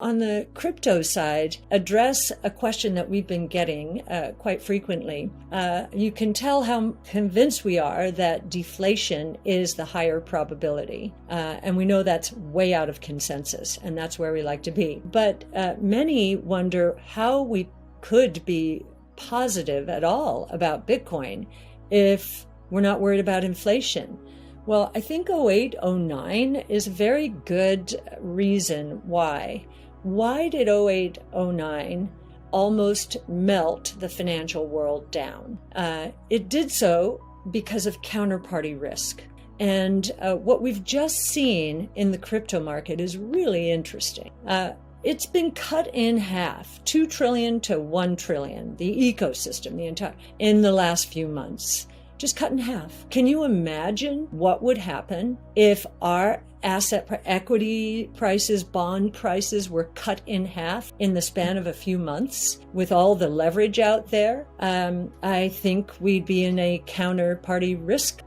On the crypto side, address a question that we've been getting quite frequently. You can tell how convinced we are that deflation is the higher probability. And we know that's way out of consensus, and that's where we like to be. But many wonder how we could be positive at all about Bitcoin if we're not worried about inflation. Well, I think 08-09 is a very good reason why. Why did 08-09 almost melt the financial world down? It did so because of counterparty risk. And what we've just seen in the crypto market is really interesting. It's been cut in half, 2 trillion to 1 trillion, the ecosystem, in the last few months. Just cut in half. Can you imagine what would happen if our equity prices, bond prices were cut in half in the span of a few months with all the leverage out there? I think we'd be in a counterparty risk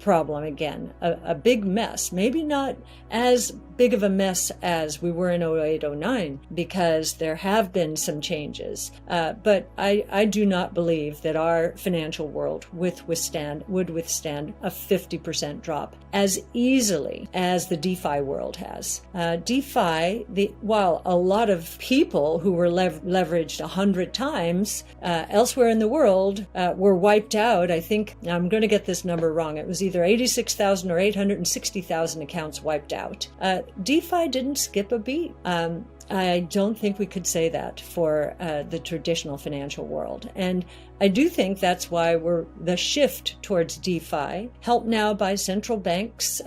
problem again, a big mess. Maybe not as big of a mess as we were in 08-09 because there have been some changes. But I do not believe that our financial world would withstand a 50% drop as easily as the DeFi world has. DeFi, while a lot of people who were leveraged 100 times elsewhere in the world were wiped out. I think, I'm going to get this number wrong, it was either 86,000 or 860,000 accounts wiped out. DeFi didn't skip a beat. I don't think we could say that for the traditional financial world. And I do think that's why the shift towards DeFi, helped now by central banks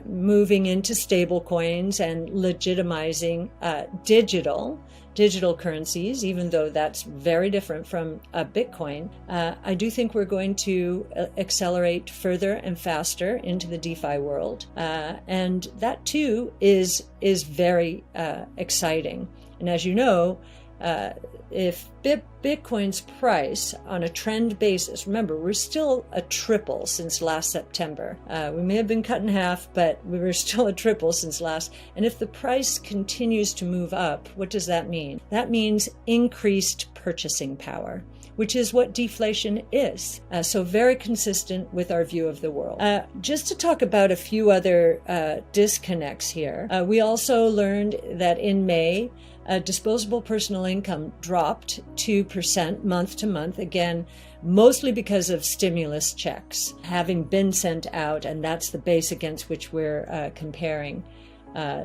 moving into stable coins and legitimizing digital currencies, even though that's very different from Bitcoin. I do think we're going to accelerate further and faster into the DeFi world. And that too is very exciting. And as you know, if Bitcoin's price on a trend basis, remember, we're still a triple since last September. We may have been cut in half, but we were still a triple since last. And if the price continues to move up, what does that mean? That means increased purchasing power, which is what deflation is. So very consistent with our view of the world. Just to talk about a few other disconnects here, we also learned that in May, disposable personal income dropped 2% month to month, again, mostly because of stimulus checks having been sent out, and that's the base against which we're comparing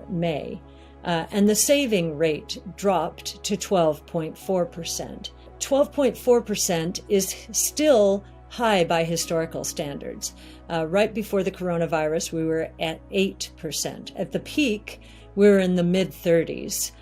May. And the saving rate dropped to 12.4%. 12.4% is still high by historical standards. Right before the coronavirus, we were at 8%. At the peak, we were in the mid-30s.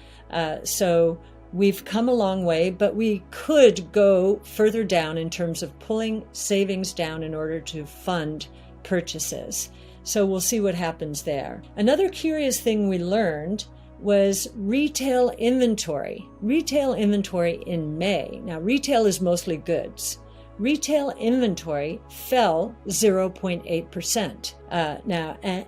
So we've come a long way, but we could go further down in terms of pulling savings down in order to fund purchases. So we'll see what happens there. Another curious thing we learned was retail inventory. Retail inventory in May. Now, retail is mostly goods. Retail inventory fell 0.8%.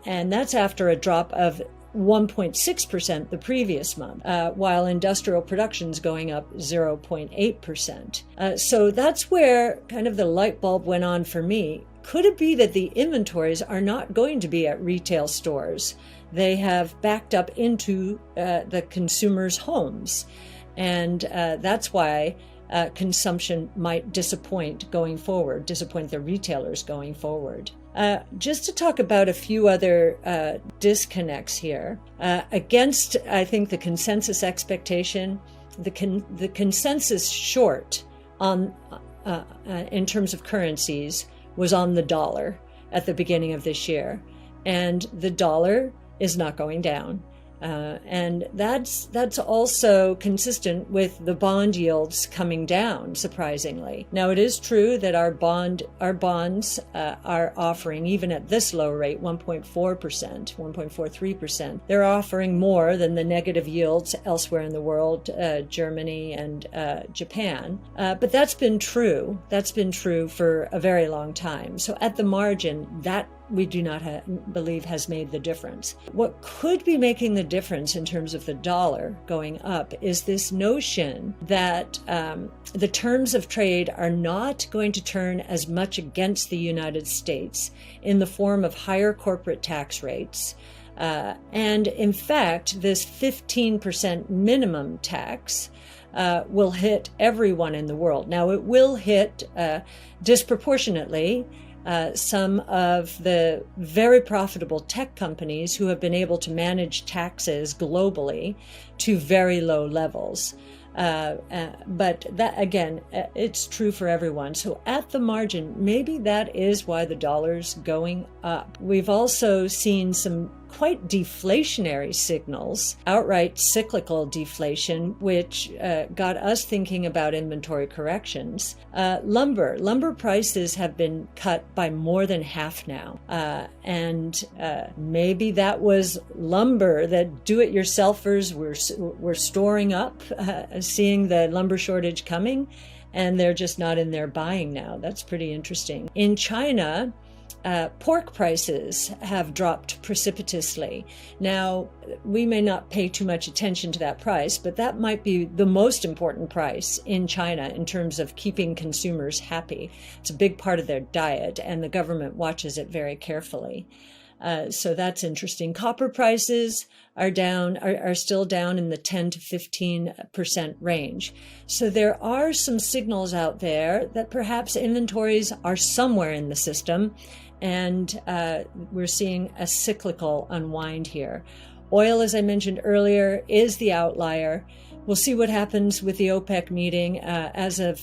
And that's after a drop of 1.6% the previous month, while industrial production's going up 0.8%. So that's where kind of the light bulb went on for me. Could it be that the inventories are not going to be at retail stores? They have backed up into the consumers' homes. And that's why consumption might disappoint the retailers going forward. Just to talk about a few other disconnects here, against, I think, the consensus expectation, the consensus short on in terms of currencies was on the dollar at the beginning of this year, and the dollar is not going down. And that's also consistent with the bond yields coming down, surprisingly. Now, it is true that our bonds are offering, even at this low rate, 1.4%, 1.43%. They're offering more than the negative yields elsewhere in the world, Germany and Japan. But that's been true. That's been true for a very long time. So at the margin, that we do not believe has made the difference. What could be making the difference in terms of the dollar going up is this notion that the terms of trade are not going to turn as much against the United States in the form of higher corporate tax rates. And in fact, this 15% minimum tax will hit everyone in the world. Now, it will hit disproportionately some of the very profitable tech companies who have been able to manage taxes globally to very low levels. But that, again, it's true for everyone. So at the margin, maybe that is why the dollar's going up. We've also seen some quite deflationary signals, outright cyclical deflation, which got us thinking about inventory corrections. Lumber prices have been cut by more than half now. And maybe that was lumber that do-it-yourselfers were storing up, seeing the lumber shortage coming, and they're just not in there buying now. That's pretty interesting. In China, pork prices have dropped precipitously. Now, we may not pay too much attention to that price, but that might be the most important price in China in terms of keeping consumers happy. It's a big part of their diet, and the government watches it very carefully. So that's interesting. Copper prices are still down in the 10 to 15% range. So there are some signals out there that perhaps inventories are somewhere in the system, and we're seeing a cyclical unwind here. Oil, as I mentioned earlier, is the outlier. We'll see what happens with the OPEC meeting. As of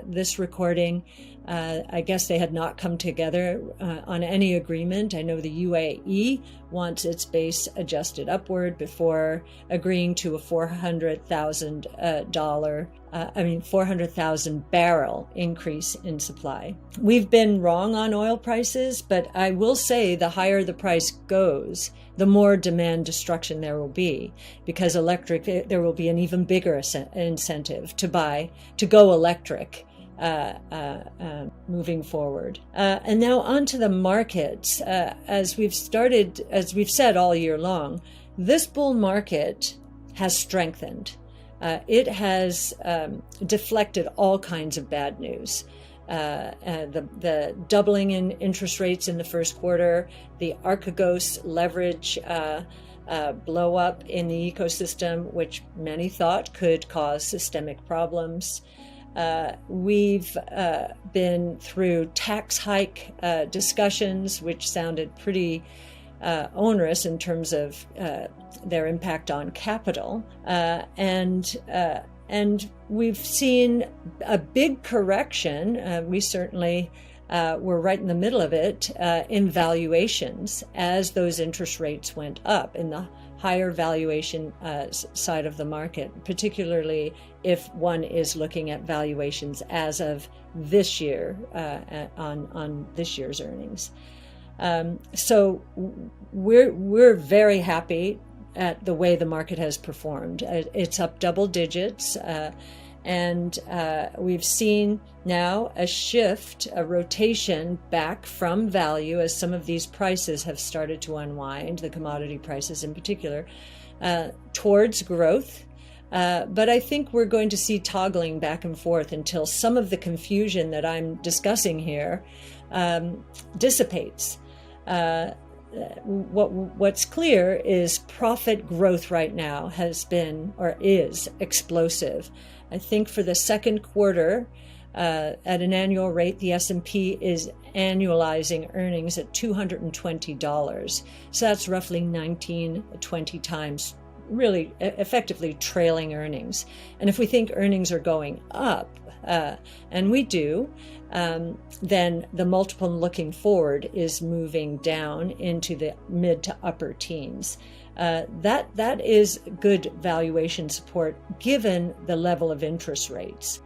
this recording, I guess they had not come together on any agreement. I know the UAE wants its base adjusted upward before agreeing to a 400,000 barrel increase in supply. We've been wrong on oil prices, but I will say the higher the price goes, the more demand destruction there will be, because there will be an even bigger incentive to go electric moving forward. And now onto the markets. As we've said all year long, this bull market has strengthened. It has deflected all kinds of bad news. The doubling in interest rates in the first quarter, the ARK leverage blow up in the ecosystem, which many thought could cause systemic problems. We've been through tax hike discussions, which sounded pretty onerous in terms of their impact on capital, and we've seen a big correction. We certainly were right in the middle of it in valuations as those interest rates went up in the higher valuation side of the market, particularly if one is looking at valuations as of this year on this year's earnings. So we're very happy at the way the market has performed. It's up double digits, and we've seen now a shift, a rotation back from value as some of these prices have started to unwind, the commodity prices in particular, towards growth. But I think we're going to see toggling back and forth until some of the confusion that I'm discussing here dissipates. What's clear is profit growth right now is explosive. I think for the second quarter, at an annual rate, the S&P is annualizing earnings at $220. So that's roughly 20 times, really effectively trailing earnings. And if we think earnings are going up, and we do, then the multiple looking forward is moving down into the mid to upper teens. That is good valuation support given the level of interest rates.